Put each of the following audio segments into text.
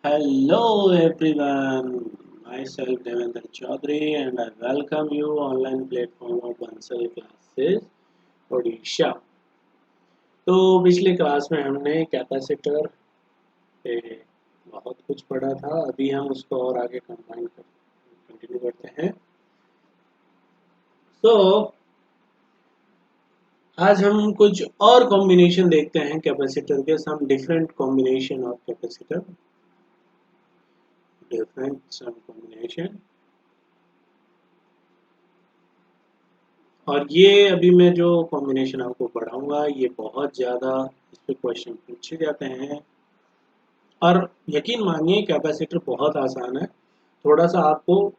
Hello everyone, myself Devendra Chaudhary and I welcome you online platform of Bansal Classes Odisha। तो पिछले class में हमने capacitor पे बहुत कुछ पढ़ा था, अभी हम उसको और आगे कंटिन्यू करते हैं। तो आज हम कुछ और कॉम्बिनेशन देखते हैं कैपेसिटर के, some different combination of capacitor, different some combination. और ये अभी मैं जो कॉम्बिनेशन आपको पढ़ाऊंगा ये बहुत ज़्यादा इस पे क्वेश्चन पूछे जाते हैं। और यकीन मानिए कैपेसिटर बहुत आसान है, थोड़ा सा आपको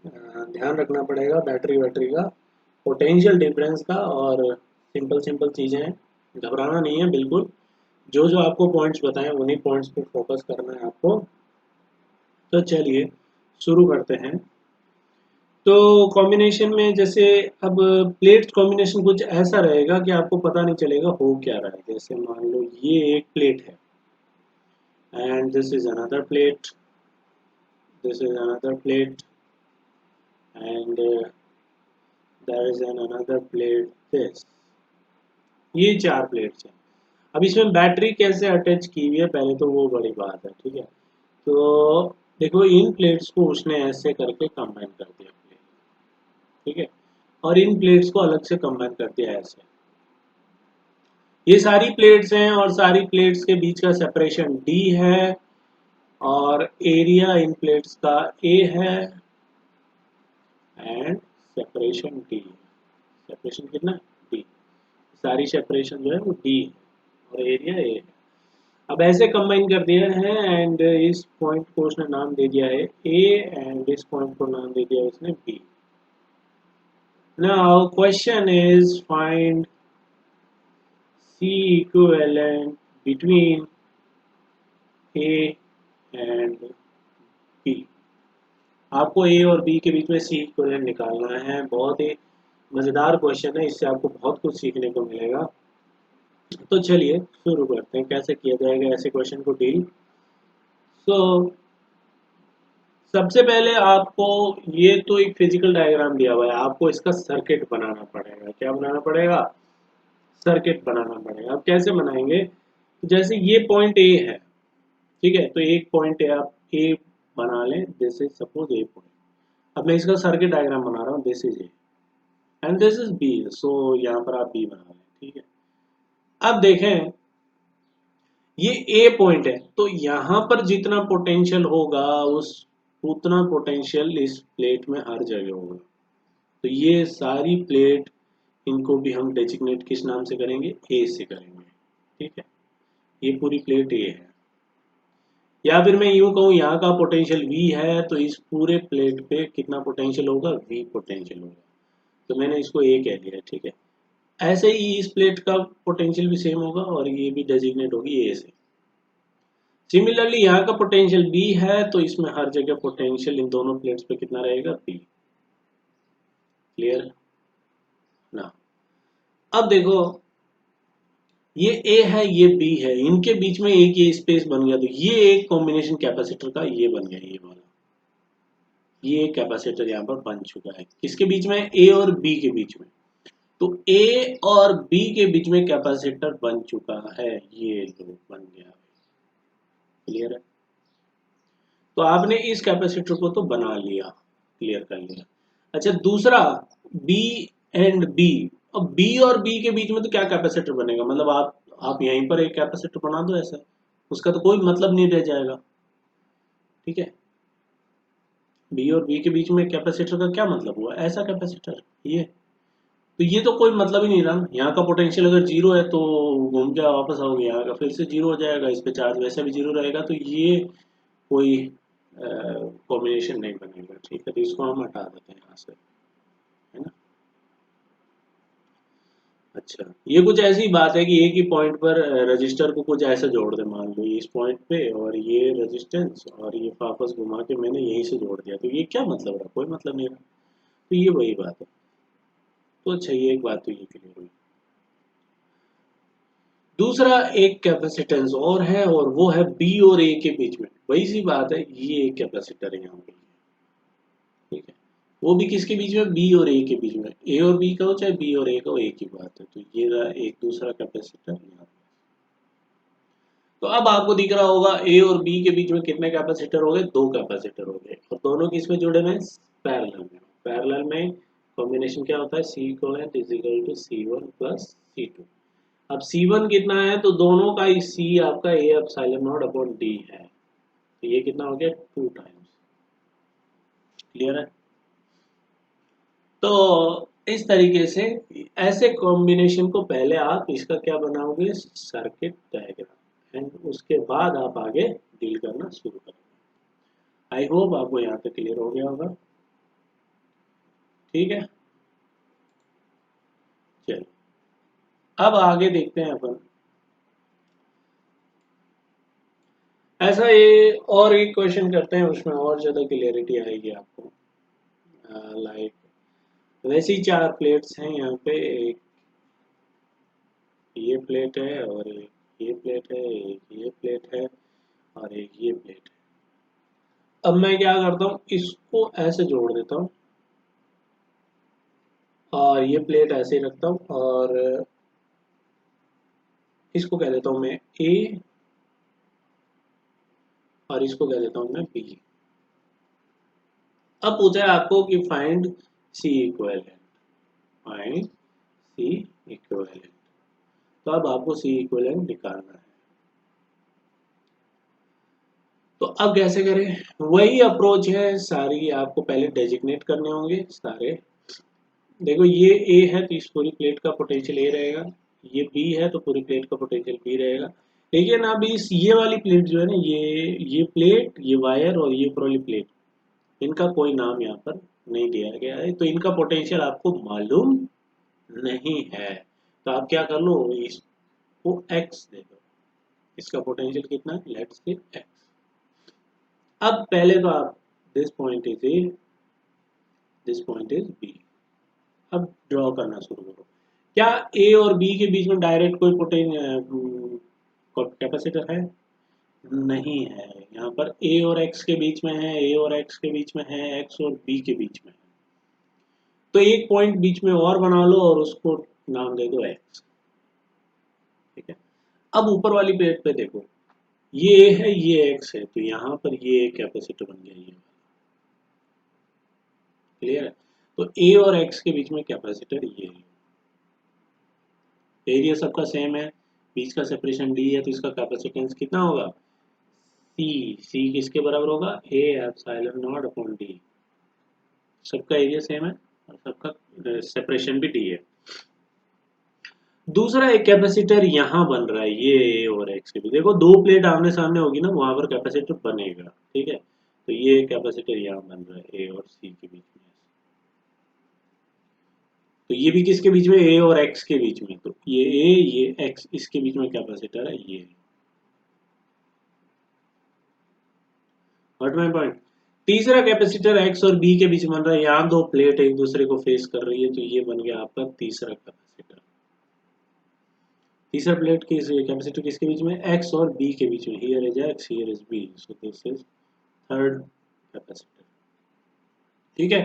ध्यान रखना पड़ेगा बैटरी वैटरी का, पोटेंशियल डिफरेंस का, और सिंपल सिंपल चीज़ें हैं, घबराना नहीं है बिल्कुल। जो जो आपको पॉइंट्स बताएं उन्हीं पॉइंट्स पे फोकस करना है आपको। तो चलिए शुरू करते हैं। तो कॉम्बिनेशन में जैसे अब प्लेट कॉम्बिनेशन कुछ ऐसा रहेगा कि आपको पता नहीं चलेगा हो क्या रहा है। जैसे मान लो ये एक प्लेट है and this is another plate, this is another plate and there is an another plate this. ये चार प्लेट्स हैं। अब इसमें बैटरी कैसे अटैच की हुई है पहले तो वो बड़ी बात है, ठीक है। तो देखो इन प्लेट्स को उसने ऐसे करके कंबाइन कर दिया प्लेट, ठीक है, और इन प्लेट्स को अलग से कंबाइन कर दिया ऐसे। ये सारी प्लेट्स हैं और सारी प्लेट्स के बीच का सेपरेशन D है और एरिया इन प्लेट्स का A है एंड सेपरेशन D। सेपरेशन कितना? D। सारी सेपरेशन जो है वो D है और एरिया A है। अब ऐसे कंबाइन कर दिया है एंड इस पॉइंट को उसने नाम दे दिया है A एंड इस पॉइंट को नाम दे दिया उसने B। Now question is find C equivalent between A and B। आपको ए और बी के बीच में सी इक्विवेलेंट निकालना है। बहुत ही मज़ेदार क्वेश्चन है, इससे आपको बहुत कुछ सीखने को मिलेगा। तो चलिए शुरू करते हैं कैसे किया जाएगा ऐसे क्वेश्चन को डील। सो सबसे पहले आपको ये तो एक फिजिकल डायग्राम दिया हुआ है, आपको इसका सर्किट बनाना पड़ेगा। क्या बनाना पड़ेगा? सर्किट बनाना पड़ेगा। अब कैसे बनाएंगे? जैसे ये पॉइंट ए है, ठीक है, तो एक पॉइंट ए आप ए बना लें, this is suppose A point. अब मैं इसका सर्किट डायग्राम बना रहा हूँ, this is A and this is B, so यहाँ पर आप बी बना लें, ठीक है। अब देखें ये ए पॉइंट है, तो यहाँ पर जितना पोटेंशियल होगा उस उतना पोटेंशियल इस प्लेट में हर जगह होगा। तो ये सारी प्लेट, इनको भी हम डेजिग्नेट किस नाम से करेंगे? ए से करेंगे, ठीक है। ये पूरी प्लेट ए है, या फिर मैं यूं कहूँ यहाँ का पोटेंशियल वी है, तो इस पूरे प्लेट पे कितना पोटेंशियल होगा? वी पोटेंशियल होगा। तो मैंने इसको ए कह दिया, ठीक है। ऐसे ही इस प्लेट का पोटेंशियल भी सेम होगा और ये भी डेजिग्नेट होगी ए से। सिमिलरली यहाँ का पोटेंशियल बी है, तो इसमें हर जगह पोटेंशियल इन दोनों प्लेट्स पे कितना रहेगा? बी। क्लियर ना? अब देखो ये ए है ये बी है, इनके बीच में एक ये स्पेस बन गया, तो ये एक कॉम्बिनेशन कैपेसिटर का ये बन गया, ये वाला ये कैपेसिटर यहाँ पर बन चुका है। किसके बीच में? ए और बी के बीच में। तो ए और बी के बीच में कैपेसिटर बन चुका है, ये लो बन गया। क्लियर है? तो आपने इस कैपेसिटर को तो बना लिया, क्लियर कर लिया। अच्छा दूसरा बी एंड बी। अब बी और बी के बीच में तो क्या कैपेसिटर बनेगा? मतलब आप यहीं पर एक कैपेसिटर बना दो ऐसा, उसका तो कोई मतलब नहीं रह जाएगा, ठीक है। बी और बी के बीच में कैपेसिटर का क्या मतलब हुआ? ऐसा कैपेसिटर ये, तो ये तो कोई मतलब ही नहीं रहा। यहाँ का पोटेंशियल अगर जीरो है तो घूम के वापस आओगे, यहाँ का फिर से जीरो हो जाएगा, इस पे चार्ज वैसे भी जीरो रहेगा, तो ये कोई कॉम्बिनेशन नहीं बनेगा, ठीक है। तो इसको हम हटा देते हैं यहाँ से, है ना। अच्छा ये कुछ ऐसी बात है कि एक ही पॉइंट पर रजिस्टर को कुछ ऐसे जोड़ दे, मान लो इस पॉइंट पे और ये रेजिस्टेंस और ये वापस घुमा के मैंने यहीं से जोड़ दिया, तो ये क्या मतलब रहा? कोई मतलब नहीं रहा। तो ये वही बात है। तो अच्छा ये एक बात तो ये क्लियर हुई। दूसरा एक कैपेसिटेंस और है, और वो है बी और ए के बीच में। वही सी बात है, ये एक कैपेसिटर है यहाँ पे, ठीक है। वो भी किसके बीच में, बी और ए के बीच में। ए और बी का हो चाहे बी और ए का हो, एक ही बात है। तो ये रहा एक दूसरा कैपेसिटर यहाँ। तो अब आपको दिख रहा होगा ए और बी के बीच में कितने कैपेसिटर हो गए, दो कैपेसिटर हो गए, और दोनों किस में जुड़े हुए हैं, पैरेलल में। पैरेलल में कॉम्बिनेशन क्या होता है, C equivalent is equal to C1 plus C2। अब C1 कितना है, तो दोनों का ही C आपका A epsilon not upon D है, तो ये कितना हो गया, 2 टाइम्स। क्लियर है। तो इस तरीके से ऐसे कॉम्बिनेशन को पहले आप इसका क्या बनाओगे, सर्किट डायग्राम, एंड उसके बाद आप आगे डील करना शुरू करोगे। आई होप आपको यहाँ पे क्लियर हो गया होगा। ठीक है, चलो अब आगे देखते हैं अपन। ऐसा ये और एक क्वेश्चन करते हैं, उसमें और ज़्यादा क्लियरिटी आएगी आपको। लाइक वैसी चार प्लेट्स हैं यहाँ पे, एक ये प्लेट है, और एक ये प्लेट है, एक ये प्लेट है, और एक ये प्लेट है। अब मैं क्या करता हूँ, इसको ऐसे जोड़ देता हूँ, और ये प्लेट ऐसे ही रखता हूँ, और इसको कह देता हूँ मैं ए, और इसको कह देता हूँ मैं बी। अब पूछा है आपको कि find C equivalent, find C equivalent. तो अब आपको सी इक्विवेलेंट निकालना है। तो अब कैसे करें, वही अप्रोच है सारी, आपको पहले डेजिग्नेट करने होंगे सारे। देखो ये ए है, तो इस पूरी प्लेट का पोटेंशियल ए रहेगा। ये बी है, तो पूरी प्लेट का पोटेंशियल बी रहेगा। लेकिन अब इस ये वाली प्लेट जो है ना, ये प्लेट, ये वायर और ये ऊपर वाली प्लेट, इनका कोई नाम यहाँ पर नहीं दिया गया है, तो इनका पोटेंशियल आपको मालूम नहीं है। तो आप क्या कर लो, इसको एक्स दे दो। इसका पोटेंशियल कितना है, लेट्स से एक्स। अब पहले तो आप, this point is A, this point is B. अब ड्रॉ करना शुरू करो। क्या ए और बी के बीच में डायरेक्ट कोई कैपेसिटर है, नहीं है। यहाँ पर ए और एक्स के बीच में है, ए और एक्स के बीच में है, एक्स और बी के बीच में है। तो एक पॉइंट बीच में और बना लो, और उसको नाम दे दो एक्स। ठीक है। अब ऊपर वाली प्लेट पे देखो, ये ए है, ये एक्स है, तो यहाँ पर ये कैपेसिटर बन गया ये। क्लियर है। तो ए और एक्स के बीच में कैपेसिटर ये है। एरिया सबका सेम है, बीच का सेपरेशन डी है, तो इसका कैपेसिटेंस कितना होगा, सी। सी किसके बराबर होगा, ए एप्सिलॉन नॉट अपॉन डी। सबका एरिया सेम है, और सबका सेपरेशन भी डी है। दूसरा एक कैपेसिटर यहाँ बन रहा है, ये ए और एक्स के बीच। देखो दो प्लेट आमने सामने होगी ना, वहां पर कैपेसिटर बनेगा। ठीक है, तो ये कैपेसिटर यहाँ बन रहा है, ए और सी के बीच में। तो ये भी किसके बीच में, ए और एक्स के बीच में। तो ये ए, ये एक्स, इसके बीच में कैपेसिटर है ये। What my point. तीसरा कैपेसिटर एक्स और बी के बीच बन रहा है, यहाँ दो प्लेट एक दूसरे को फेस कर रही है, तो ये बन गया आपका तीसरा कैपेसिटर। तीसरा प्लेट की कैपेसिटर किसके बीच में, एक्स और बी के बीच में। Here is X, here is B, so this is third capacitor. ठीक है।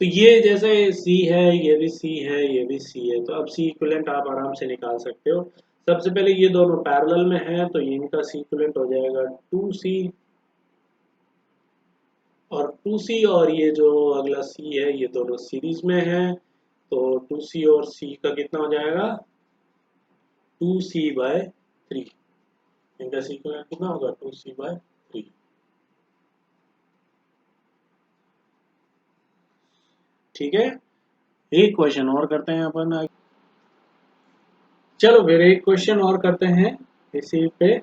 तो ये जैसे सी है, ये भी सी है, ये भी सी है, तो अब सी इक्विवेलेंट आप आराम से निकाल सकते हो। सबसे पहले ये दोनों पैरेलल में है, तो इनका सी इक्विवेलेंट हो जाएगा 2C, और 2C और ये जो अगला C है, ये दोनों सीरीज में है, तो 2C और C का कितना हो जाएगा, 2C/3। इनका सी इक्विवेलेंट कितना होगा, 2C/3। ठीक है। एक क्वेश्चन और करते हैं अपन। चलो फिर एक क्वेश्चन और करते हैं इसी पे।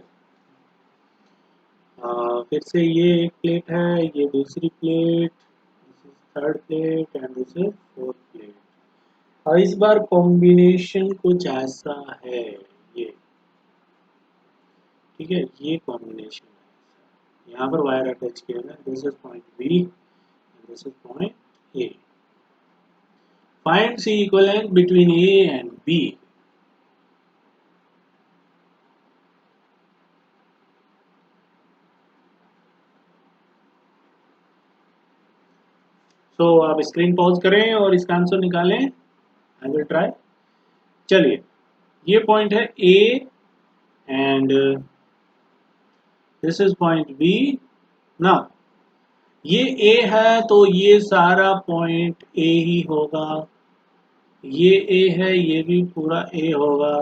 फिर से ये एक प्लेट है, ये दूसरी plate, third plate, and this is fourth plate. और इस बार कॉम्बिनेशन कुछ ऐसा है ये। ठीक है, ये कॉम्बिनेशन है, यहाँ पर वायर अटैच किया है, this is point B, this is point A. Find C equivalent between A and B. तो आप स्क्रीन पॉज करें और इसका आंसर निकालें। I will try. चलिए, ये पॉइंट है A and this is point B ना। ये ए है तो ये सारा पॉइंट ए ही होगा, ये ए है ये भी पूरा ए होगा,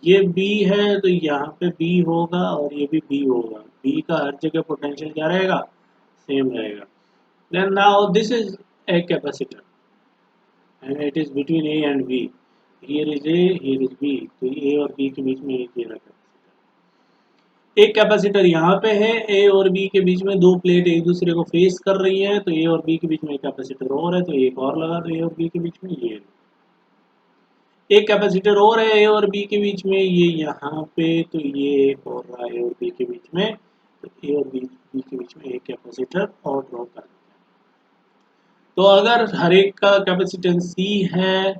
ये बी है तो यहाँ पे बी होगा और ये भी बी होगा। बी का हर जगह पोटेंशियल क्या रहेगा, सेम रहेगा। Then now this is a capacitor and it is between A and B. Here is A, here is B, तो ए और बी के बीच में एक ये रखा। एक कैपेसिटर यहाँ पे है, ए और बी के बीच में दो प्लेट एक दूसरे को फेस कर रही है, तो ए और बी के बीच में एक कैपेसिटर और है, तो एक और लगा दो ए और बी के बीच में। ये एक कैपेसिटर और है ए और बी के बीच में, ये यहाँ पे, तो ये एक और रहा ए और बी के बीच में, तो ए और बी के बीच में एक कैपेसिटर और ड्रॉ कर देते हैं। तो अगर हर एक का कैपेसिटेंस सी है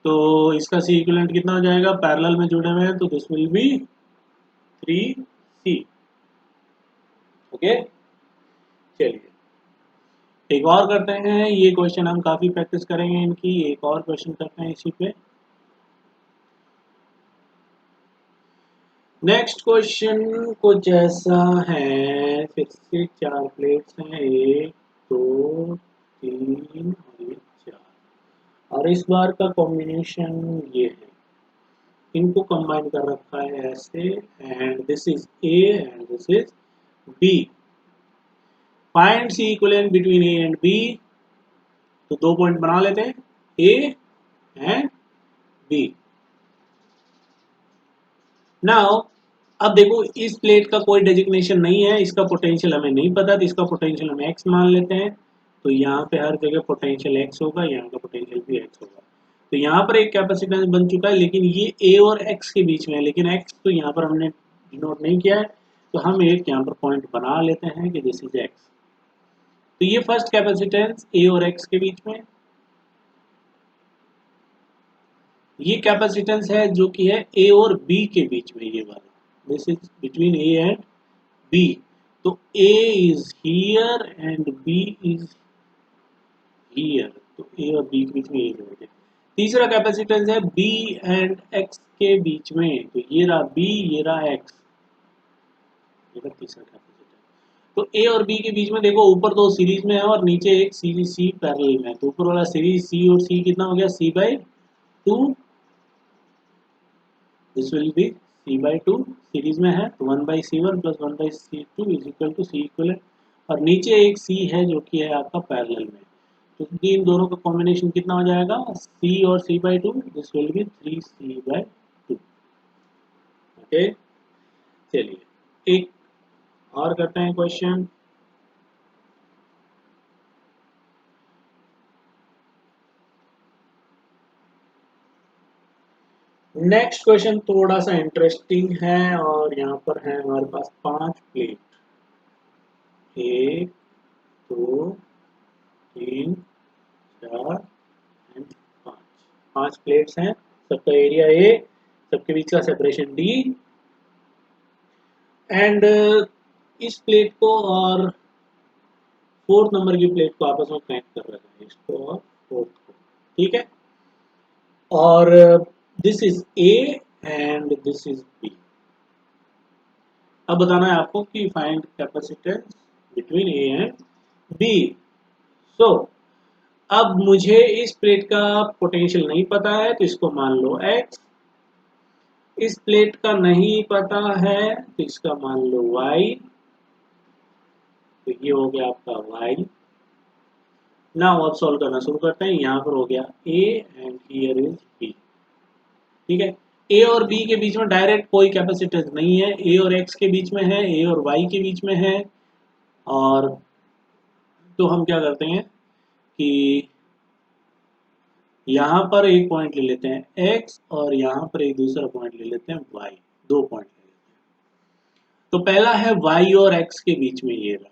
तो इसका सी इक्विवेलेंट कितना हो जाएगा, पैरेलल में जुड़े हुए हैं तो this will be 3C। Okay, चलिए एक और करते हैं। ये क्वेश्चन हम काफी प्रैक्टिस करेंगे इनकी। एक और क्वेश्चन करते हैं इसी पे। नेक्स्ट क्वेश्चन कुछ ऐसा है, फिर से 4 प्लेट्स हैं, 1 2 3 और ये 4, और इस बार का कॉम्बिनेशन ये है, इनको कंबाइन कर रखा है ऐसे, and this is A and this is B. Find C equivalent between A and B. तो 2 पॉइंट बना लेते हैं, ए एंड बी। नाउ अब देखो, इस प्लेट का कोई डेजिग्नेशन नहीं है, इसका पोटेंशियल हमें नहीं पता, तो इसका पोटेंशियल हम एक्स मान लेते हैं। तो यहाँ पे हर जगह पोटेंशियल एक्स होगा, यहाँ का पोटेंशियल भी एक्स होगा। तो यहाँ पर एक कैपेसिटेंस बन चुका है, लेकिन ये ए और एक्स के बीच में है, लेकिन एक्स तो यहाँ पर हमने डिनोट नहीं किया है, तो हम एक यहाँ पर पॉइंट बना लेते हैं कि दिस इज एक्स। तो ये फर्स्ट कैपेसिटेंस ए और एक्स के बीच में, ये कैपेसिटेंस है जो कि है ए और बी के बीच में, ये वाला this is between A and B. तो A is here and B is here, तो ए और बी के बीच में ये जोड़। तीसरा कैपेसिटेंस है बी एंड एक्स के बीच में, तो ये रहा बी, ये रहा एक्स, ये रहा तीसरा कैपेसिटेंस। तो ए और बी के बीच में देखो, ऊपर दो सीरीज में है और नीचे एक सीरीज सी पैरेलल में है, तो ऊपर वाला सीरीज सी और सी कितना हो गया, C by 2। This will be C by 2, series में है तो 1 by C one plus 1 by C two is equal to C equivalent, और नीचे एक सी है जो कि है आपका पैरेलल में, तो इन दोनों का कॉम्बिनेशन कितना हो जाएगा, सी और C by 2, this will be 3C by 2। Okay, चलिए एक और करते हैं क्वेश्चन। नेक्स्ट क्वेश्चन थोड़ा सा इंटरेस्टिंग है, और यहाँ पर है हमारे पास 5 प्लेट, 1 2 3 4 एंड 5, 5 प्लेट्स हैं, सबका एरिया ए, सबके बीच का सेपरेशन डी, एंड इस प्लेट को और 4th नंबर की प्लेट को आपस में कनेक्ट कर रहे हैं, इसको और 4th को, ठीक है। और this is A and this is B. अब बताना है आपको कि find capacitance between A and B. So अब मुझे इस प्लेट का पोटेंशियल नहीं पता है, तो इसको मान लो x। इस प्लेट का नहीं पता है तो इसका मान लो y, तो ये हो गया आपका y। नाउ अब सॉल्व करना शुरू करते हैं। यहाँ पर हो गया a and here is b, ठीक है। a और b के बीच में डायरेक्ट कोई कैपेसिटेंस नहीं है, a और x के बीच में है, a और y के बीच में है, और तो हम क्या करते हैं कि यहाँ पर एक पॉइंट ले लेते हैं x, और यहाँ पर एक दूसरा पॉइंट ले लेते हैं y, 2 पॉइंट ले लेते हैं। तो पहला है y और x के बीच में, ये रहा,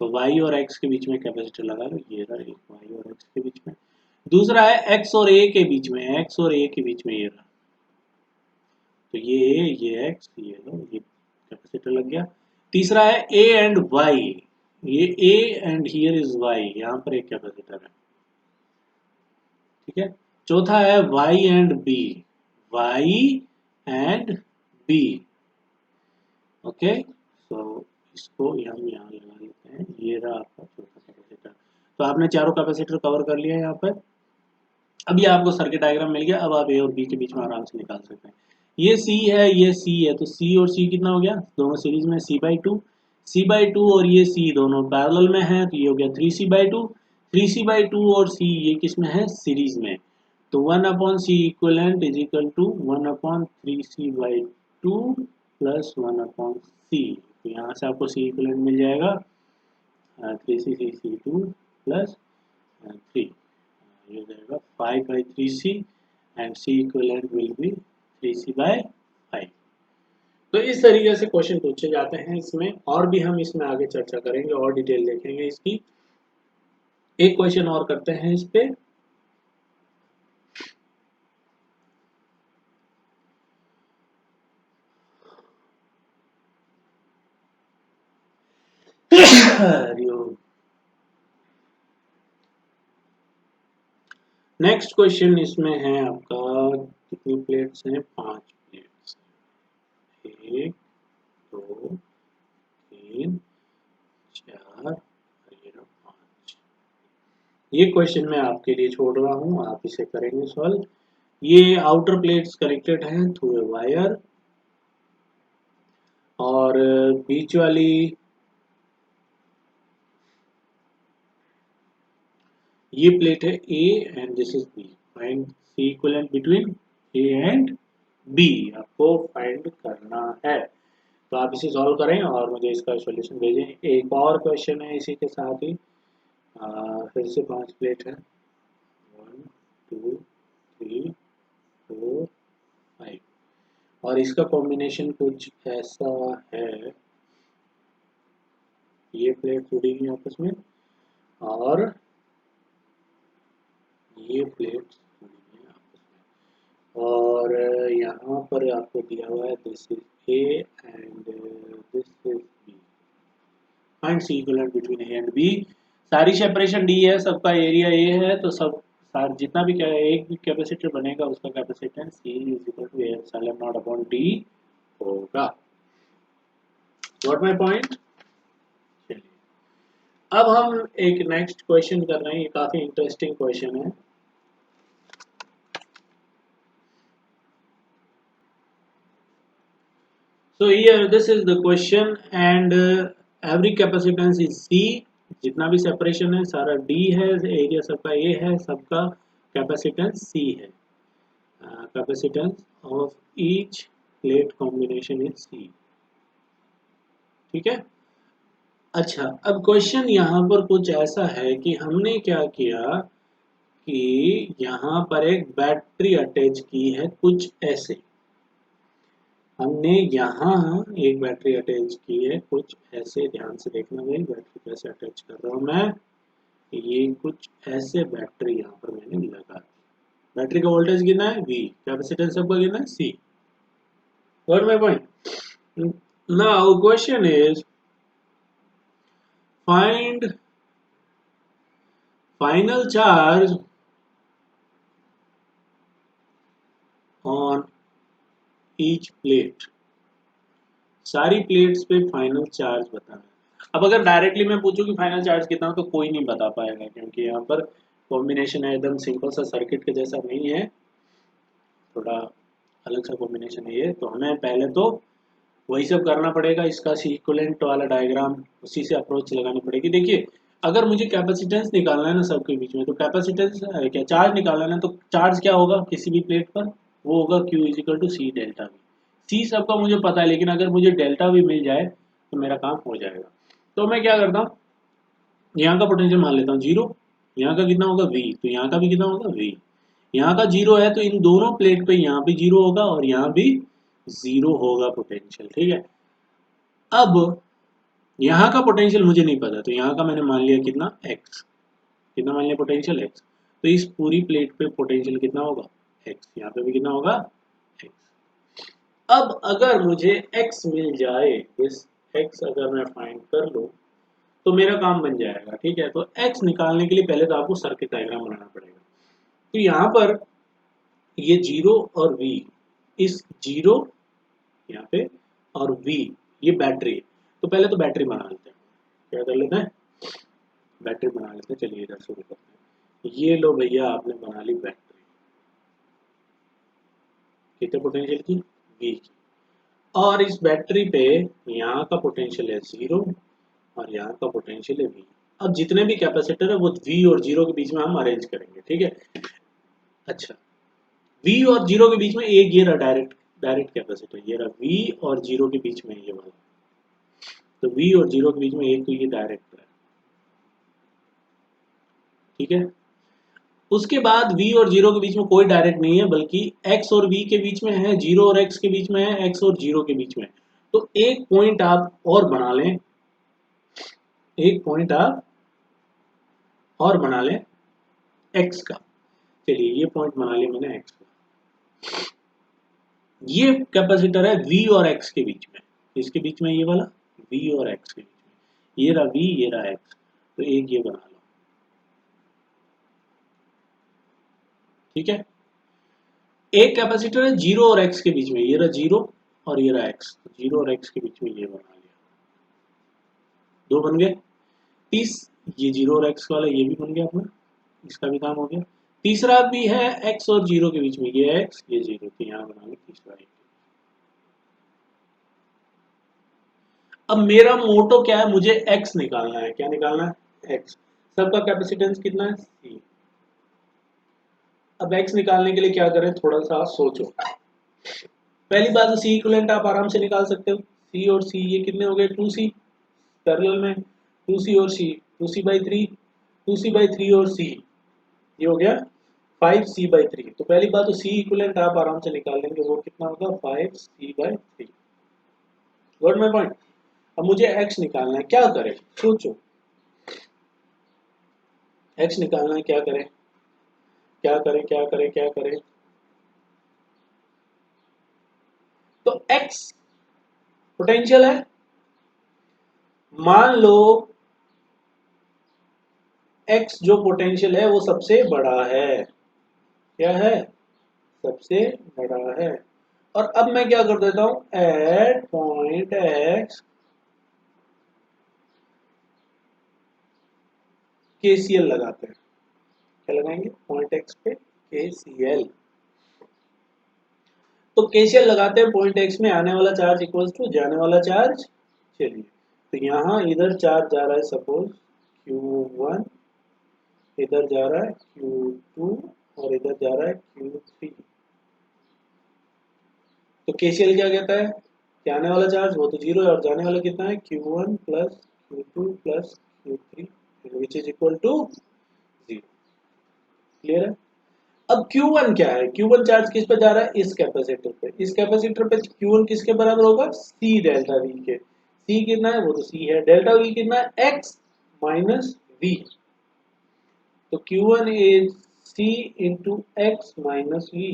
तो y और x के बीच में कैपेसिटर लगा लो, ये रहा एक y और x के बीच में। दूसरा है x और a के बीच में, x और a के बीच में ये रहा, तो ये x, ये लो, ये कैपेसिटर लग गया। तीसरा है a एंड y, ये A and here is Y, यहाँ पर एक कैपेसिटर है, ठीक है। चौथा है Y and B, Y and B, okay. So इसको हम यहाँ लगा लेते हैं, ये रहा आपका चौथा कैपेसिटर। तो आपने चारों कैपेसिटर कवर कर लिया है यहाँ पर। अब ये आपको सर्किट डायग्राम मिल गया। अब आप ए और बी के बीच में आराम से निकाल सकते हैं। ये सी है, ये सी है, तो सी और सी कितना हो गया, दोनों सीरीज में, सी/2। सी/2 और ये सी दोनों पैरेलल में है, तो ये हो गया 3c/2। 3c/2 और सी ये किस में है, सीरीज में। तो 1/c equivalent is equal to 1/3c/2 plus 1/c। तो यहाँ से आपको सी इक्वलेंट मिल जाएगा 3c/2 प्लस 3, ये हो जाएगा 5/3c and c equivalent will be 3c/5। तो इस तरीके से क्वेश्चन पूछे जाते हैं इसमें, और भी हम इसमें आगे चर्चा करेंगे और डिटेल देखेंगे इसकी। एक क्वेश्चन और करते हैं इस पे। नेक्स्ट क्वेश्चन इसमें है आपका, कितनी प्लेट्स हैं, 5 प्लेट्स, 1 2 3 4 5। ये क्वेश्चन मैं आपके लिए छोड़ रहा हूँ, आप इसे करेंगे सॉल्व। ये आउटर प्लेट्स कनेक्टेड हैं थ्रू ए वायर, और बीच वाली ये प्लेट है A and this is B. Find C equivalent between A and B, आपको फाइंड करना है। तो आप इसे सॉल्व करें और मुझे इसका सॉल्यूशन भेजें। एक और क्वेश्चन है इसी के साथ ही, फिर से 5 प्लेट है, 1 2 3 4 5, और इसका कॉम्बिनेशन कुछ ऐसा है। ये प्लेट जुड़ेगी आपस में, और ये प्लेट्स जुड़ेंगी आपस में, और यहाँ पर आपको दिया हुआ है this is A and this is B. Find C equivalent between A and B. सारी सेपरेशन डी है, सबका एरिया ए है, तो सब जितना भी एक भी कैपेसिटर बनेगा उसका capacitance C is equal to A epsilon not upon D होगा। Got my point. अब हम एक नेक्स्ट क्वेश्चन कर रहे हैं, ये काफी इंटरेस्टिंग क्वेश्चन है। So here this is the question, and every capacitance is C। जितना भी सेपरेशन है सारा D है, एरिया सबका A है, सबका कैपेसिटेंस C है। Capacitance of each plate combination is C, ठीक है। अच्छा, अब क्वेश्चन यहाँ पर कुछ ऐसा है कि हमने क्या किया कि यहाँ पर एक बैटरी अटैच की है, कुछ ऐसे हमने यहाँ एक बैटरी अटैच की है, कुछ ऐसे। ध्यान से देखना भाई, बैटरी कैसे अटैच कर रहा हूँ मैं। ये कुछ ऐसे बैटरी यहाँ पर मैंने लगा दी। बैटरी का वोल्टेज कितना है, V, कैपेसिटेंस सबका कितना है, C। Got my point. Now question is find final charge on each plate. सारी प्लेट्स पे फाइनल चार्ज बताना है। अब अगर डायरेक्टली मैं पूछूं कि फाइनल चार्ज कितना, तो कोई नहीं बता पाएगा, क्योंकि यहाँ पर कॉम्बिनेशन है एकदम सिंपल सा, सर्किट के जैसा नहीं है, थोड़ा अलग सा कॉम्बिनेशन है ये। तो हमें पहले तो वही सब करना पड़ेगा, इसका इक्विवेलेंट वाला डायग्राम, उसी से अप्रोच लगानी पड़ेगी। देखिए, अगर मुझे कैपेसिटेंस निकालना है ना सबके बीच में, तो कैपेसिटेंस क्या, चार्ज निकालना है ना, तो चार्ज क्या होगा किसी भी प्लेट पर, वो होगा Q is equal to C delta V. C सबका मुझे पता है, लेकिन अगर मुझे डेल्टा वी मिल जाए तो मेरा काम हो जाएगा। तो मैं क्या करता हूँ, यहाँ का पोटेंशियल मान लेता हूँ 0, यहाँ का कितना होगा V, तो यहाँ का भी कितना होगा V। यहाँ का 0 है तो इन दोनों प्लेट पे यहाँ भी 0 होगा और यहाँ भी 0 होगा पोटेंशियल, ठीक है। अब यहाँ का पोटेंशियल मुझे नहीं पता, तो यहाँ का मैंने मान लिया कितना, x। कितना मान लिया, पोटेंशियल x। तो इस पूरी प्लेट पे पोटेंशियल कितना होगा, x। यहाँ पे भी कितना होगा, x। अब अगर मुझे x मिल जाए, इस x अगर मैं फाइंड कर लूँ, तो मेरा काम बन जाएगा। ठीक है, तो एक्स निकालने के लिए पहले तो आपको सर्किट डायग्राम बनाना पड़ेगा। तो यहाँ पर ये जीरो और वी, इस जीरो यहाँ पे और वी ये बैटरी है। तो पहले तो बैटरी बना लेते हैं। क्या कर लेते हैं, बैटरी बना लेते हैं। चलिए इधर शुरू करते हैं। ये लो भैया, आपने बना ली बैटरी। कितने पोटेंशियल की, वी की। और इस बैटरी पे यहाँ का पोटेंशियल है जीरो और यहाँ का पोटेंशियल है वी। अब जितने भी कैपेसिटर है वो वी और जीरो के बीच में हम अरेंज करेंगे। ठीक है, अच्छा, वी और जीरो के बीच में एक ये रहा डायरेक्ट डायरेक्ट कैपेसिटर, ये रहा वी और जीरो के बीच में ये वाला। तो वी और जीरो के बीच में एक तो ये डायरेक्ट है। ठीक है, उसके बाद v और जीरो के बीच में कोई डायरेक्ट नहीं है, बल्कि x और v के बीच में है, जीरो और x के बीच में है, x और जीरो के बीच में। तो एक पॉइंट आप और बना लें, एक पॉइंट आप और बना लें x का। चलिए ये पॉइंट बना लिया मैंने x का। ये कैपेसिटर है v और x के बीच में। इसके बीच में ये वाला v और x के बीच में, ये रहा v, ये रहा x। तो एक ये बना लो। ठीक है, एक कैपेसिटर है जीरो और x के बीच में, ये रहा जीरो और ये रहा x। जीरो और x के बीच में ये बना लिया, दो बन गए। तीस, ये जीरो और x वाला ये भी बन गया अपना, इसका भी काम हो गया। तीसरा भी है x और जीरो के बीच में, ये x ये जीरो, तो यहाँ बना लो तीसरा एक। अब मेरा मोटो क्या है, मुझे x निकालना है। क्या निकालना है, x। सबका कैपेसिटेंस कितना है, c। अब x निकालने के लिए क्या करें, थोड़ा सा सोचो। पहली बात तो सी इक्विवेलेंट आप आराम से निकाल सकते हो। सी और सी ये कितने हो गए, टू सी पैरेलल में, टू सी और C, two C by three, two C by three और सी, ये हो गया फाइव सी बाई थ्री। तो पहली बात तो सी इक्विवेलेंट आप आराम से निकाल लेंगे, वो कितना होगा, five C by three. Got my point. अब मुझे एक्स निकालना है, क्या करें, सोचो। एक्स निकालना है, क्या करें, क्या करें, क्या करें, क्या करें। तो एक्स पोटेंशियल है, मान लो एक्स जो पोटेंशियल है वो सबसे बड़ा है। क्या है, सबसे बड़ा है। और अब मैं क्या कर देता हूं, एट पॉइंट एक्स केसीएल लगाते हैं। क्या लगाएंगे, पॉइंट एक्स पे केसीएल। तो केसीएल लगाते हैं पॉइंट एक्स में, आने वाला चार्ज इक्वल्स टू जाने वाला चार्ज। चलिए, तो यहाँ इधर चार्ज जा रहा है सपोज Q1, इधर जा रहा है Q2 और इधर जा रहा है Q3। तो केसीएल क्या कहता है कि आने वाला चार्ज वो तो जीरो है और जाने वाला कितना है, Q1 plus Q2 plus Q3 which is equal to zero. Clear है। अब Q1 क्या है, Q1 चार्ज किस पे जा रहा है, इस कैपेसिटर पे। इस कैपेसिटर पे Q1 किसके बराबर होगा, C डेल्टा V के। C कितना है, वो तो C है। डेल्टा V कितना है, X माइनस V। तो Q1 is C into x minus V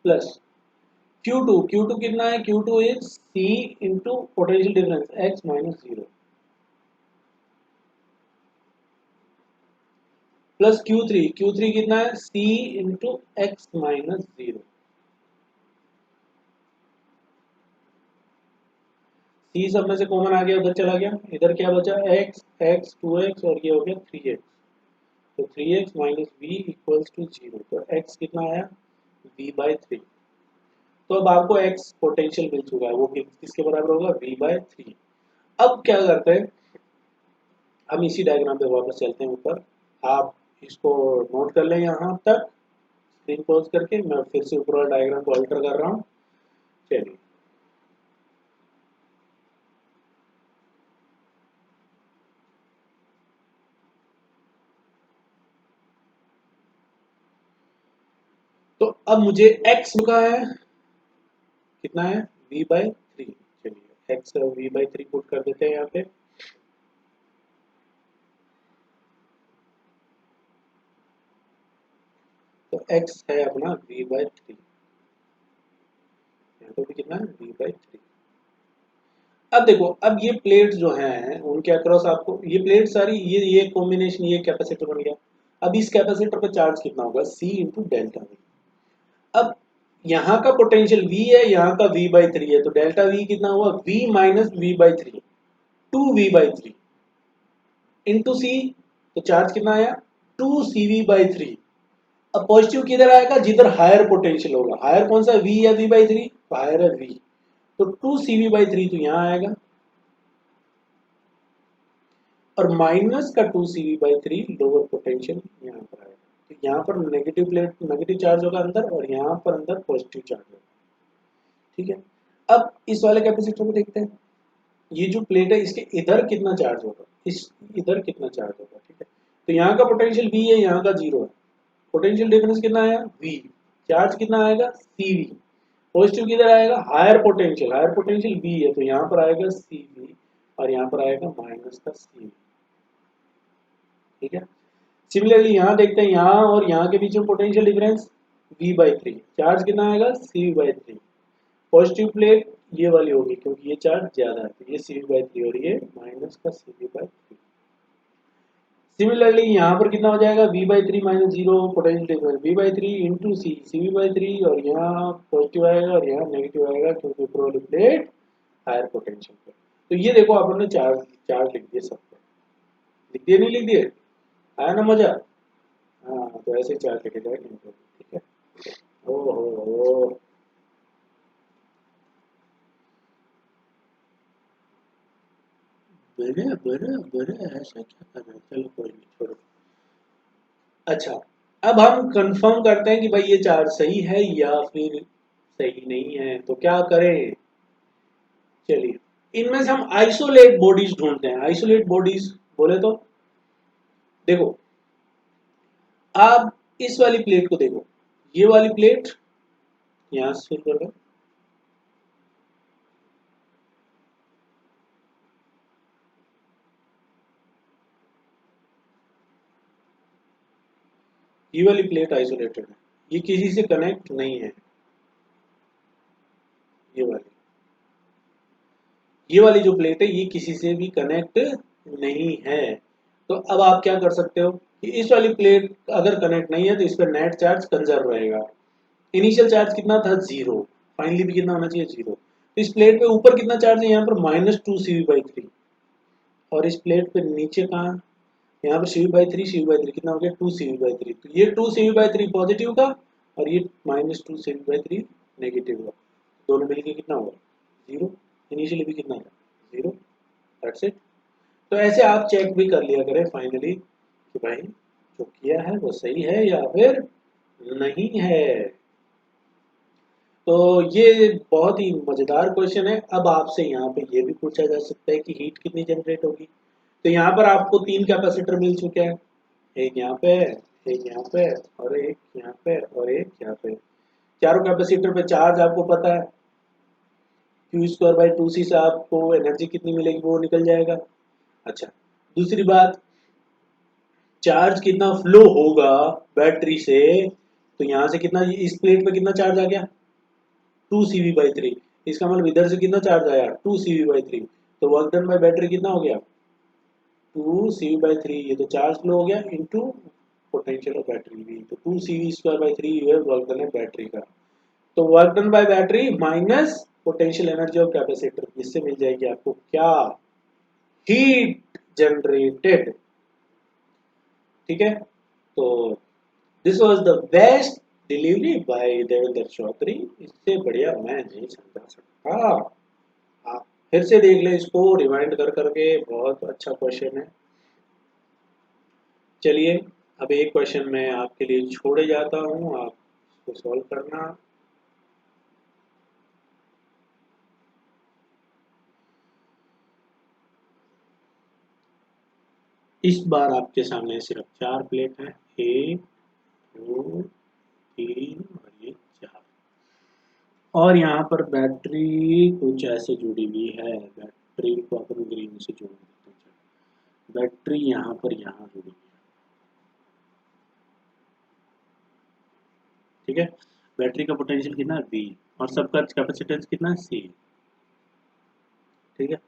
plus Q2 कितना है, Q2 is C into potential difference X minus zero plus Q3 कितना है, C into x minus zero. C सब में से कॉमन आ गया, उधर चला गया, इधर क्या बचा, x 2x और ये हो गया 3x। तो 3x minus V equals to zero. तो x कितना आया, v बाई थ्री। तो अब आपको x पोटेंशियल मिल चुका है, वो किसके बराबर होगा, v बाई थ्री। अब क्या करते हैं, हम इसी डायग्राम पे वापस चलते हैं ऊपर। आप इसको नोट कर लें यहाँ तक, स्क्रीन पॉज करके। मैं फिर से ऊपर वाला डायग्राम को अल्टर कर रहा हूँ। चलिए, तो अब मुझे x का है, कितना है, v बाई थ्री। चलिए x v by three put कर देते हैं यहाँ पे। तो x है अपना v बाई थ्री, यहाँ पे भी कितना है, v बाई थ्री। अब देखो, अब ये प्लेट जो हैं उनके अक्रॉस आपको ये प्लेट सारी ये कॉम्बिनेशन ये कैपेसिटर बन गया। अब इस कैपेसिटर पर चार्ज कितना होगा, C इंटू डेल्टा वी। अब यहाँ का पोटेंशियल V है, यहाँ का V/3 है, तो डेल्टा V कितना हुआ, V minus V/3, 2V/3 into C, तो चार्ज कितना आया 2CV/3। अब पॉजिटिव किधर आएगा, जिधर हायर पोटेंशियल होगा। हायर कौन सा, V या V/3, हायर है V, तो 2CV/3 तो यहाँ आएगा, और माइनस का 2CV/3 लोअर पोटेंशियल यहाँ पर आएगा। तो यहाँ पर नेगेटिव प्लेट नेगेटिव चार्ज होगा अंदर, और यहाँ पर अंदर पॉजिटिव चार्ज होगा। ठीक है, अब इस वाले कैपेसिटर को देखते हैं। ये जो प्लेट है इसके इधर कितना चार्ज होगा, इस इधर कितना चार्ज होगा। ठीक है, तो यहाँ का पोटेंशियल V है, यहाँ का 0 है, पोटेंशियल डिफरेंस कितना आया V, चार्ज कितना आएगा CV, पॉजिटिव किधर आएगा, हायर पोटेंशियल V है, तो यहाँ पर आएगा CV, और यहाँ पर आएगा माइनस का CV। ठीक है, सिमिलरली यहाँ देखते हैं, यहाँ और यहाँ के बीच में पोटेंशियल डिफरेंस V/3, चार्ज कितना आएगा CV/3, पॉजिटिव प्लेट ये वाली होगी क्योंकि ये चार्ज ज्यादा है, तो ये CV/3 और ये माइनस का CV/3। सिमिलरली यहाँ पर कितना हो जाएगा V/3 minus 0, potential difference V/3 into C, CV/3, और यहाँ पॉजिटिव आएगा और यहाँ नेगेटिव आएगा क्योंकि ऊपर वाली प्लेट हायर पोटेंशियल पे। तो ये देखो आपने चार्ज चार्ज लिख दिए सब पे, लिख दिए नहीं लिख दिए, आया ना मजा। हाँ, तो ऐसे चार्ज लिखे जाएंगे। ठीक है, ओ हो, बड़े बड़े बड़े ऐसा क्या कर रहे हैं, चलो कोई नहीं, छोड़ो। अच्छा, अब हम कंफर्म करते हैं कि भाई ये चार्ज सही है या फिर सही नहीं है, तो क्या करें। चलिए, इनमें से हम आइसोलेट बॉडीज ढूंढते हैं। आइसोलेट बॉडीज बोले तो देखो, आप इस वाली प्लेट को देखो, ये वाली प्लेट यहां से शुरू कर दो, ये वाली प्लेट आइसोलेटेड है, ये किसी से कनेक्ट नहीं है। ये वाली ये वाली जो प्लेट है ये किसी से भी कनेक्ट नहीं है। तो अब आप क्या कर सकते हो कि इस वाली प्लेट अगर कनेक्ट नहीं है तो इस पर नेट चार्ज कंजर्व रहेगा। इनिशियल चार्ज कितना था 0, फाइनली भी कितना होना चाहिए 0। तो इस प्लेट पे ऊपर कितना चार्ज है, यहाँ पर -2CV/3, और इस प्लेट पे नीचे कहाँ, यहाँ पर CV/3 कितना हो गया 2CV/3। तो ये 2CV/3 पॉजिटिव का, और ये -2CV/3 नेगेटिव का, दोनों मिलके कितना होगा 0। इनिशियली भी कितना था 0, दैट्स इट। तो ऐसे आप चेक भी कर लिया करें फाइनली कि भाई जो किया है वो सही है या फिर नहीं है। तो ये बहुत ही मजेदार क्वेश्चन है। अब आपसे यहाँ पे ये भी पूछा जा सकता है कि हीट कितनी जनरेट होगी। तो यहाँ पर आपको 3 कैपेसिटर मिल चुके हैं, एक यहाँ पे, एक यहाँ पे, और एक यहाँ पे, और एक यहाँ पे। चारों कैपेसिटर पे चार्ज आपको पता है, Q²/2C से आपको एनर्जी कितनी मिलेगी वो निकल जाएगा। अच्छा, दूसरी बात, चार्ज कितना फ्लो होगा बैटरी से, तो यहाँ से कितना, इस प्लेट पे कितना चार्ज आ गया 2CV/3, इसका मतलब इधर से कितना चार्ज आया 2CV/3, तो वर्क डन बाय बैटरी कितना हो गया 2CV/3, ये तो चार्ज फ्लो हो गया इनटू पोटेंशियल ऑफ बैटरी भी, तो 2CV²/3 ये वर्क डन है बैटरी का। तो work done by battery minus potential energy of capacitor, इससे मिल जाएगी आपको क्या, हीट जनरेटेड। ठीक है, तो this was the best delivery by Devendra Chaudhary, इससे बढ़िया मैं नहीं समझा सकता। आप फिर से देख ले इसको रिवाइंड कर करके, बहुत अच्छा क्वेश्चन है। चलिए, अब एक क्वेश्चन मैं आपके लिए छोड़े जाता हूँ, आप इसको सॉल्व करना। इस बार आपके सामने सिर्फ 4 प्लेट है, 1 2 3 और ये 4, और यहाँ पर बैटरी कुछ ऐसे जुड़ी हुई है, बैटरी को अपन ग्रीन से जोड़ देते हैं। बैटरी यहाँ पर यहाँ जुड़ी हुई है। ठीक है, बैटरी का पोटेंशियल कितना है V, और सबका कैपेसिटेंस कितना है C। ठीक है।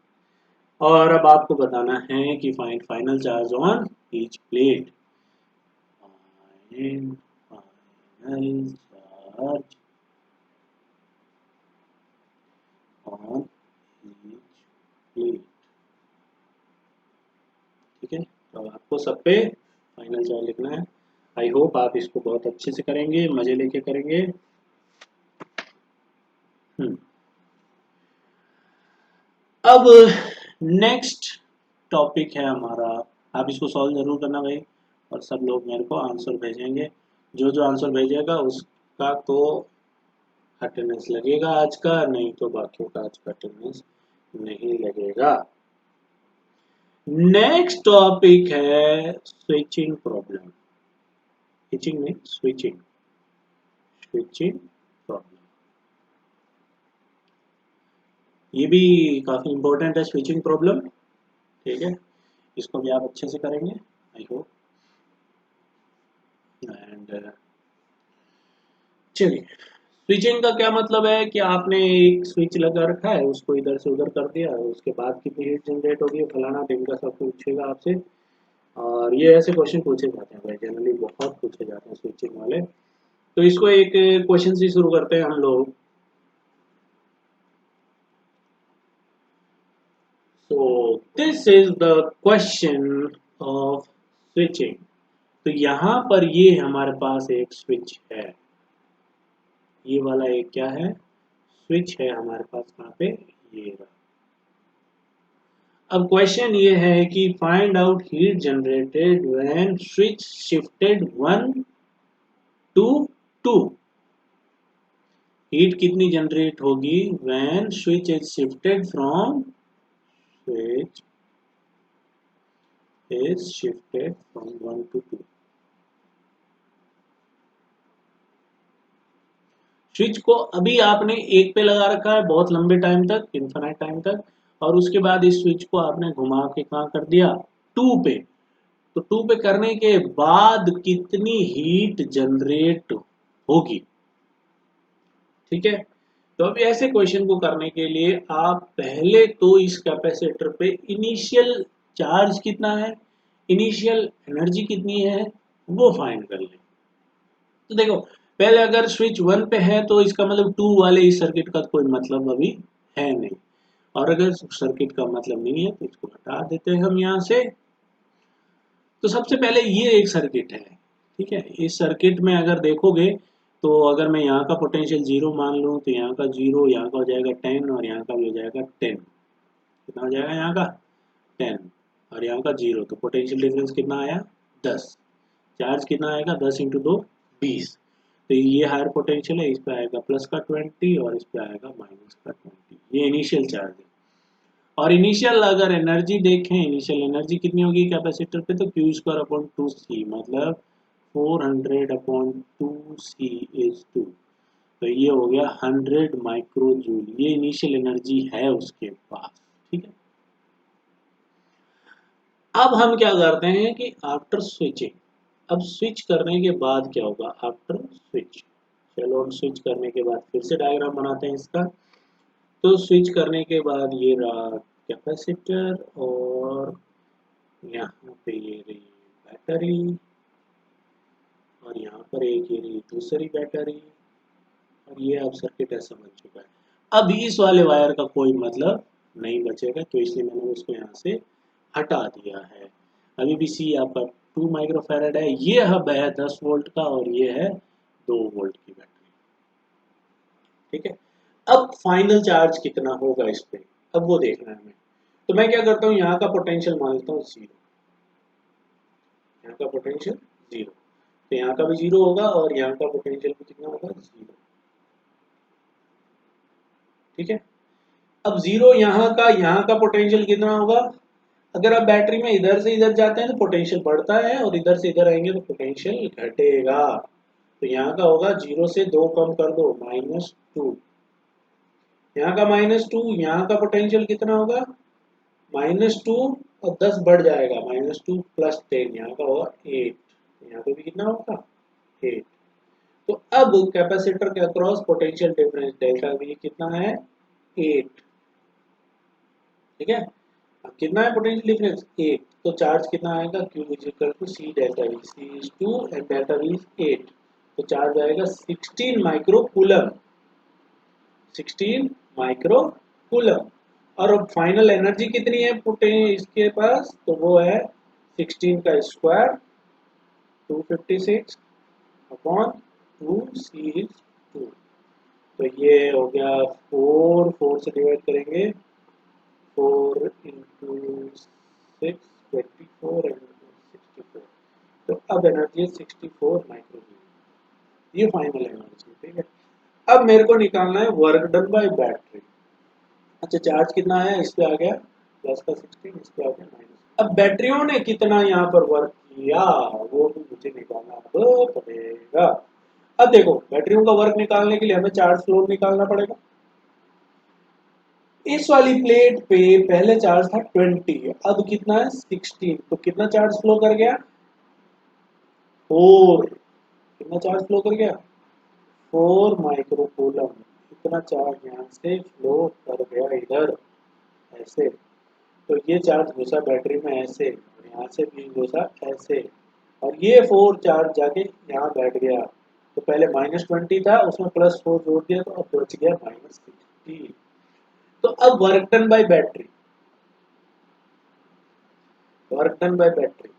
और अब आपको बताना है कि find final charge on each plate. Find final charge on each plate. ठीक है, तो आपको सब पे फाइनल चार्ज लिखना है। आई होप आप इसको बहुत अच्छे से करेंगे, मजे लेके करेंगे। अब नेक्स्ट टॉपिक है हमारा, आप इसको सॉल्व जरूर करना भाई, और सब लोग मेरे को आंसर भेजेंगे। जो जो आंसर भेजेगा उसका तो अटेंडेंस लगेगा आज का, नहीं तो बाकियों का आज का अटेंडेंस नहीं लगेगा। नेक्स्ट टॉपिक है स्विचिंग प्रॉब्लम। स्विचिंग नहीं, स्विचिंग, स्विचिंग प्रॉब्लम। ये भी काफी इंपॉर्टेंट है स्विचिंग प्रॉब्लम। ठीक है, इसको भी आप अच्छे से करेंगे आई होप। एंड चलिए, स्विचिंग का क्या मतलब है कि आपने एक स्विच लगा रखा है, उसको इधर से उधर कर दिया, उसके बाद कितनी हीट जनरेट होगी फलाना ढिमका सब पूछेगा आपसे। और ये ऐसे क्वेश्चन पूछे जाते हैं भाई, जनरली बहुत पूछे जाते हैं स्विचिंग वाले। तो इसको एक क्वेश्चन से शुरू करते हैं हम लोग। सो this is the question of switching. तो यहाँ पर ये हमारे पास एक स्विच है, ये वाला एक क्या है, स्विच है हमारे पास। कहाँ पे, ये रहा। अब क्वेश्चन ये है कि find out heat generated when switch shifted 1 to 2। Heat कितनी जनरेट होगी when switch is shifted from, switch is shifted from 1 to 2। Switch को अभी आपने एक पे लगा रखा है बहुत लंबे टाइम तक, इन्फिनिट टाइम तक, और उसके बाद इस स्विच को आपने घुमा के कहाँ कर दिया, 2 पे। तो 2 पे करने के बाद कितनी हीट जनरेट होगी। ठीक है, तो अभी ऐसे क्वेश्चन को करने के लिए आप पहले तो इस कैपेसिटर पे इनिशियल चार्ज कितना है, इनिशियल एनर्जी कितनी है, वो फाइंड कर लें। तो देखो, पहले अगर स्विच 1 पे है तो इसका मतलब 2 वाले इस सर्किट का कोई मतलब अभी है नहीं, और अगर सर्किट का मतलब नहीं है तो इसको हटा देते हैं हम यहाँ से। तो सबसे पहले ये एक सर्किट है, ठीक है। इस सर्किट में अगर देखोगे तो अगर मैं यहाँ का पोटेंशियल 0 मान लूँ तो यहाँ का 0, यहाँ का हो जाएगा 10, और यहाँ का भी हो जाएगा 10। कितना हो जाएगा यहाँ का 10, और यहाँ का 0, तो पोटेंशियल डिफरेंस कितना आया 10। चार्ज कितना आएगा 10 इंटू 2 20। तो ये हायर पोटेंशियल है, इस पे आएगा प्लस का 20 और इस पे आएगा माइनस का 20। ये इनिशियल चार्ज है। और इनिशियल अगर एनर्जी देखें, इनिशियल एनर्जी कितनी होगी कैपेसिटर पे, तो क्यू स्क्वायर अपॉन 2c, मतलब 400 अपॉन 2c इज 2। तो ये हो गया 100 माइक्रो जूल, ये इनिशियल एनर्जी है उसके पास। ठीक है, अब हम क्या करते हैं कि आफ्टर स्विचिंग, अब स्विच करने के बाद क्या होगा आफ्टर स्विच। चलो हम स्विच करने के बाद फिर से डायग्राम बनाते हैं इसका। तो स्विच करने के बाद ये रहा कैपेसिटर, और यहाँ पे ये रही बैटरी, और यहाँ पर एक ये रही दूसरी बैटरी, और ये अब सर्किट ऐसा बन चुका है। अब इस वाले वायर का कोई मतलब नहीं बचेगा, तो इसलिए मैंने उसको यहाँ से हटा दिया है। अभी भी सी आपका 2 माइक्रोफैराड है, ये हब है 10 वोल्ट का, और ये है 2 वोल्ट की बैटरी। ठीक है, अब फाइनल चार्ज कितना होगा इस पे, अब वो देखना है हमें। तो मैं क्या करता हूँ, यहाँ का पोटेंशियल मान लेता हूँ 0, यहाँ का पोटेंशियल 0, तो यहाँ का भी 0 होगा, और यहाँ का पोटेंशियल भी कितना होगा 0। ठीक है, अब 0 यहाँ का पोटेंशियल कितना होगा। अगर आप बैटरी में इधर से इधर जाते हैं तो पोटेंशियल बढ़ता है, और इधर से इधर आएंगे तो पोटेंशियल घटेगा। तो यहाँ का होगा 0 से 2 कम कर दो -2, यहाँ का -2, यहाँ का पोटेंशियल कितना होगा -2, और 10 बढ़ जाएगा -2 प्लस 10, यहाँ का होगा 8, यहाँ पे भी कितना होगा 8। तो अब कैपेसिटर के across potential difference delta V कितना है 8। ठीक है। अब कितना है पोटेंशियल डिफरेंस 8, तो चार्ज कितना आएगा Q is equal to C delta V, C is 2 and delta V is 8, तो चार्ज आएगा 16 माइक्रो कूलम, 16 माइक्रो कूलम। और अब फाइनल एनर्जी कितनी है पुटे इसके पास, तो वो है 16 का स्क्वायर 256 अपॉन 2 सी इज 2, तो ये हो गया 4, 4 से डिवाइड करेंगे 4 इंटू 6 24 एंड 64, तो अब एनर्जी है 64 माइक्रो जूल, ये फाइनल एनर्जी। ठीक है, अब मेरे को निकालना है वर्क डन बाय बैटरी। अच्छा चार्ज कितना है, इस पे आ गया प्लस का 16, इस पे आ गया माइनस। अब बैटरियों ने कितना यहाँ पर वर्क किया वो भी मुझे निकालना पड़ेगा। अब देखो बैटरियों का वर्क निकालने के लिए हमें चार्ज फ्लो निकालना पड़ेगा। इस वाली प्लेट पे पहले चार्ज था 20, अब कितना है 16, तो कितना चार्ज फ्लो कर गया 4, कितना चार्ज फ्लो कर गया 4 माइक्रो कूलम, इतना चार्ज यहाँ से फ्लो कर गया इधर ऐसे, तो ये चार्ज घुसा बैटरी में ऐसे और यहाँ से भी घुसा ऐसे, और ये 4 चार्ज जाके यहाँ बैठ गया, तो पहले -20 था उसमें +4 जोड़ दिया तो अब बच गया -60। तो अब work done by battery, work done by battery,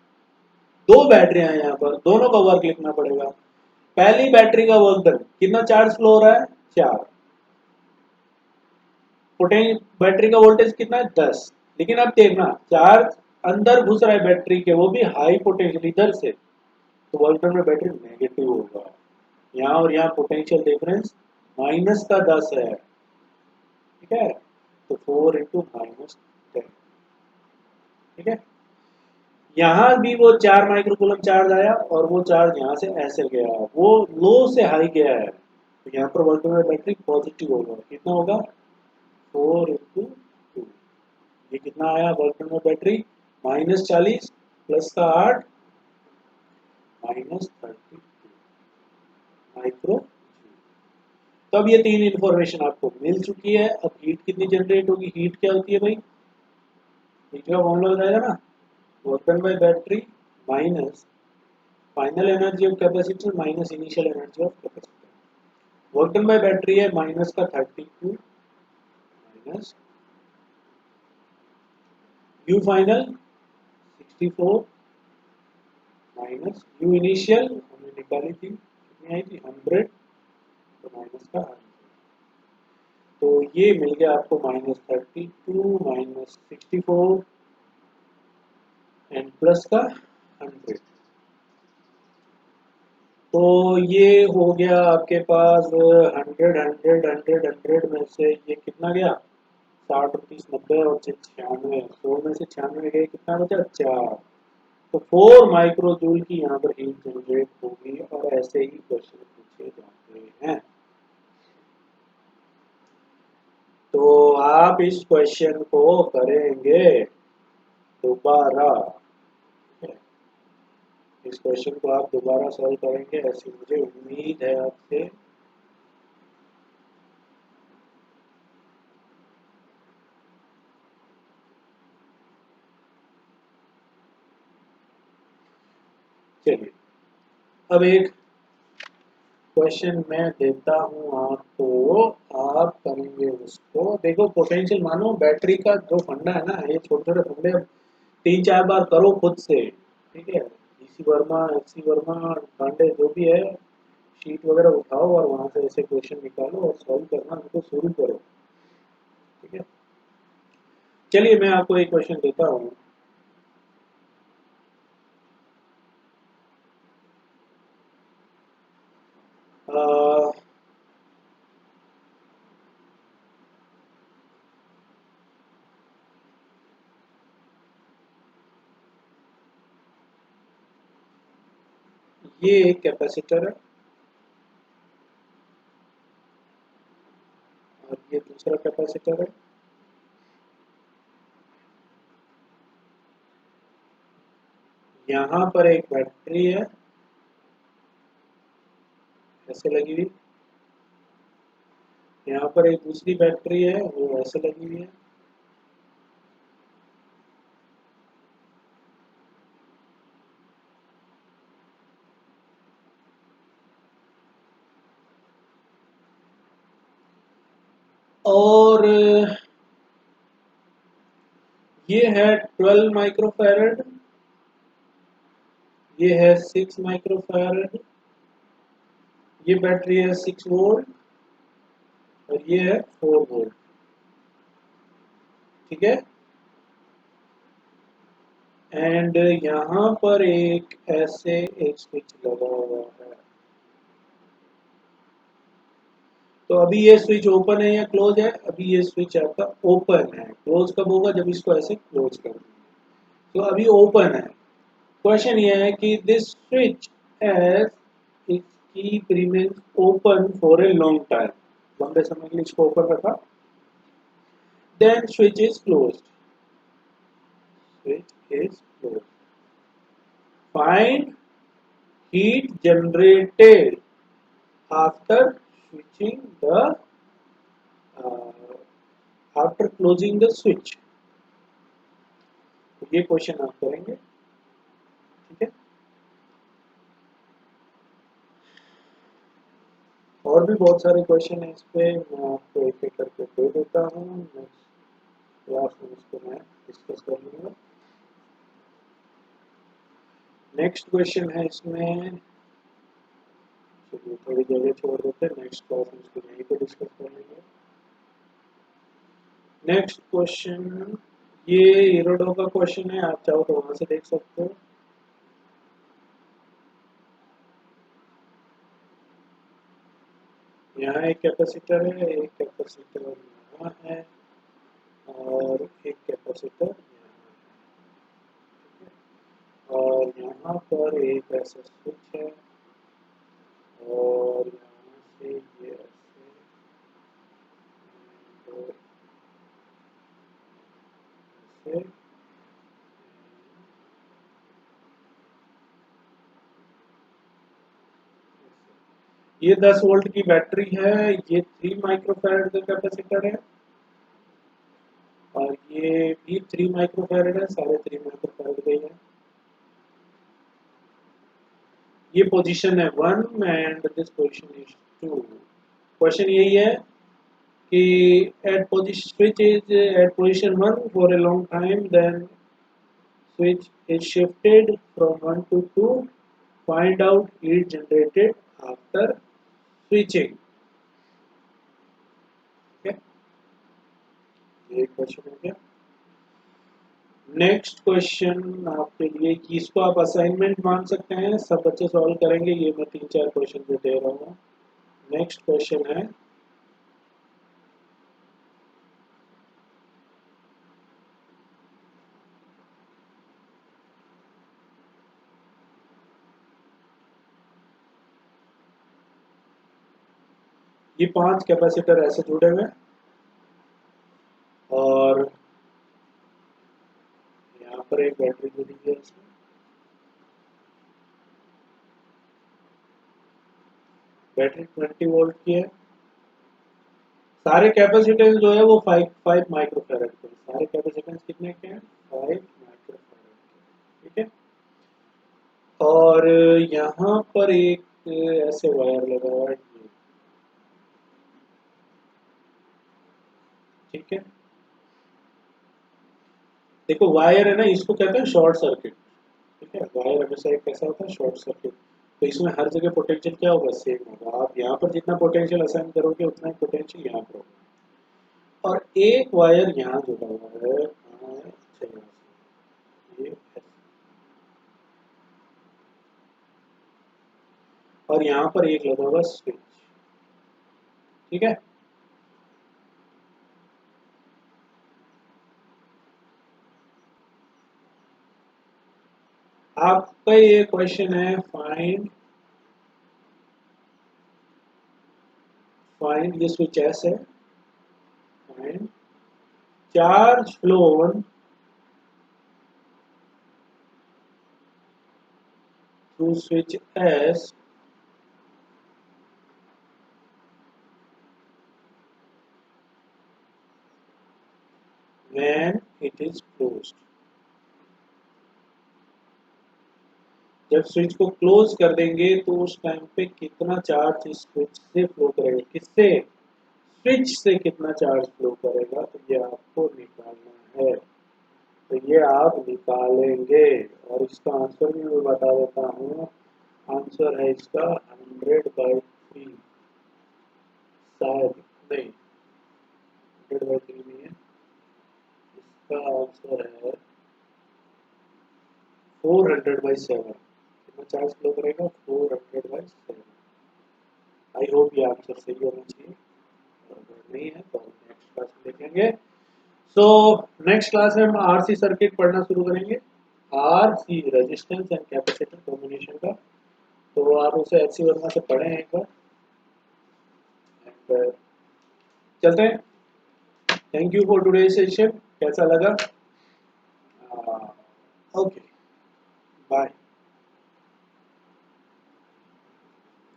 दो बैटरियां हैं यहाँ पर, दोनों का वर्क लिखना पड़ेगा। पहली बैटरी का वर्क डन कितना चार्ज फ्लो हो रहा है 4, पोटेंशियल बैटरी का वोल्टेज कितना है 10, लेकिन अब देखना चार्ज अंदर घुस रहा है बैटरी के, वो भी हाई पोटेंशियल इधर से, तो वर्क डन में बैटरी नेगेटिव होगा। यहाँ और यहाँ पोटेंशियल डिफरेंस -10 है, ठीक है, तो 4 इंटू -10, ठीक है। यहाँ भी वो 4 माइक्रोकूलम चार्ज आया और वो चार्ज यहाँ से ऐसे गया, वो लो से हाई गया है, तो यहाँ पर वर्क डन में बैटरी पॉजिटिव होगा, कितना होगा 4 इंटू 2, ये कितना आया वर्क डन में बैटरी -40 प्लस का 8 -32 माइक्रो। तो अब ये तीन इंफॉर्मेशन आपको मिल चुकी है। अब हीट कितनी जनरेट होगी, हीट क्या होती है भाई, हीट का फॉर्मूला बताएगा ना, work done by battery minus final energy of capacitor minus initial energy of capacitor. Work done by battery है माइनस का 32 minus you final 64 minus you initial हमने निकाली थी कितनी आई थी 100, तो माइनस का 100, तो ये मिल गया आपको -32 -64 एंड प्लस का 100, तो ये हो गया आपके पास 100 में से ये कितना गया 60 30 90 और 96, 100 में से 96 गए, कितना बचा 4, तो 4 माइक्रो जूल की यहाँ पर हीट जनरेट होगी, और ऐसे ही क्वेश्चन पूछे जाते हैं। तो आप इस क्वेश्चन को करेंगे दोबारा, इस क्वेश्चन को आप दोबारा सॉल्व करेंगे ऐसी मुझे उम्मीद है आपसे। चलिए अब एक क्वेश्चन मैं देता हूं आपको, आप करेंगे उसको। देखो पोटेंशियल मानो बैटरी का जो फंडा है ना, ये छोटे छोटे फंडे 3 4 बार करो खुद से, ठीक है, डीसी वर्मा एससी वर्मा फंडे जो भी है, शीट वगैरह उठाओ और वहां से ऐसे क्वेश्चन निकालो और सॉल्व करना उनको शुरू करो, ठीक है। चलिए मैं आपको एक क्वेश्चन देता हूँ। अ, ये एक कैपेसिटर है और ये दूसरा कैपेसिटर है, यहाँ पर एक बैटरी है ऐसे लगी हुई, यहाँ पर एक दूसरी बैटरी है वो ऐसे लगी हुई है, और ये है 12 माइक्रोफैरड, ये है 6 माइक्रोफैरड, ये बैटरी है 6 वोल्ट और ये है 4 वोल्ट। ठीक है, एंड यहाँ पर एक ऐसे एक स्विच लगा हुआ है। तो अभी ये स्विच ओपन है या क्लोज है? अभी ये स्विच आपका ओपन है। क्लोज कब होगा? जब इसको ऐसे क्लोज कर देंगे। तो अभी ओपन है। क्वेश्चन ये है कि this switch has its keep remains open for a long time, लंबे समय के लिए इसको ओपन रखा, then switch is closed, switch is closed. Find heat generated after switching the uh, after closing the switch. तो ये क्वेश्चन आप करेंगे। ठीक है, और भी बहुत सारे क्वेश्चन है इस पे, मैं आपको एक एक करके दे देता हूँ। नेक्स्ट क्लास में इसको मैं डिस्कस कर लूँगा। नेक्स्ट क्वेश्चन है इसमें, चलिए थोड़ी जगह छोड़ देते हैं, नेक्स्ट क्लास में इसको यहीं पे डिस्कस कर लेंगे। नेक्स्ट क्वेश्चन, ये इरोडो का क्वेश्चन है, आप चाहो तो वहां से देख सकते हो। यहाँ एक कैपेसिटर है, एक कैपेसिटर यहाँ है और एक कैपेसिटर यहाँ है। और यहाँ पर एक ऐसा स्विच है और यहाँ से ये ऐसे और ऐसे। ये 10 वोल्ट की बैटरी है, ये 3 माइक्रोफैरड का कैपेसिटर है और ये भी 3 माइक्रोफैरड है, सारे 3 माइक्रोफैरड का ही है। ये पोजीशन है 1 and this position is 2। Question यही है कि at position switch is at position 1 for a long time, then switch is shifted from 1 to 2, find out heat generated after switching। ठीक है, ये क्वेश्चन हो गया। नेक्स्ट क्वेश्चन आपके लिए, कि इसको आप असाइनमेंट मान सकते हैं, सब बच्चे सॉल्व करेंगे, ये मैं 3-4 क्वेश्चन जो दे रहा हूँ। नेक्स्ट क्वेश्चन है, ये 5 कैपेसिटर ऐसे जुड़े हुए हैं और यहाँ पर एक बैटरी जुड़ी है इसमें। बैटरी 20 वोल्ट की है। सारे कैपेसिटेंस जो है वो 5 माइक्रोफैरड के, सारे कैपेसिटेंस कितने के हैं? 5 माइक्रोफैरड के। ठीक है, और यहाँ पर एक ऐसे वायर लगा हुआ है ये। ठीक है, देखो वायर है ना, इसको कहते हैं शॉर्ट सर्किट। ठीक है, वायर हमेशा एक कैसा होता है? Short circuit. तो इसमें हर जगह पोटेंशियल क्या होगा? सेम होगा। आप यहाँ पर जितना पोटेंशियल असाइन करोगे उतना ही पोटेंशियल यहाँ पर होगा। और एक वायर यहाँ जुड़ा हुआ है, कहाँ है? अच्छा, यहाँ से ये ऐसे। और यहाँ पर एक लगा हुआ स्विच। ठीक है, आपका ये क्वेश्चन है, फाइंड ये स्विच एस है, find charge phloem through switch S when it is closed. जब स्विच को क्लोज कर देंगे तो उस टाइम पे कितना चार्ज इस स्विच से फ्लो करेगा? किससे? स्विच से कितना चार्ज फ्लो करेगा, तो ये आपको निकालना है। तो ये आप निकालेंगे और इसका आंसर भी मैं बता देता हूँ। आंसर है इसका 100/3, शायद नहीं, 100/3 नहीं है, इसका आंसर है 400/7। कितना चार्ज फ्लो करेगा, 400/7। आई होप ये आंसर सही होना चाहिए, अगर नहीं है तो हम नेक्स्ट क्लास में देखेंगे। सो नेक्स्ट क्लास में हम आरसी सर्किट पढ़ना शुरू करेंगे, RC resistance and capacitor combination का। तो आप उसे एचसी वर्मा से पढ़ें एक बार, एंड चलते हैं। Thank you for today session, कैसा लगा? ओके।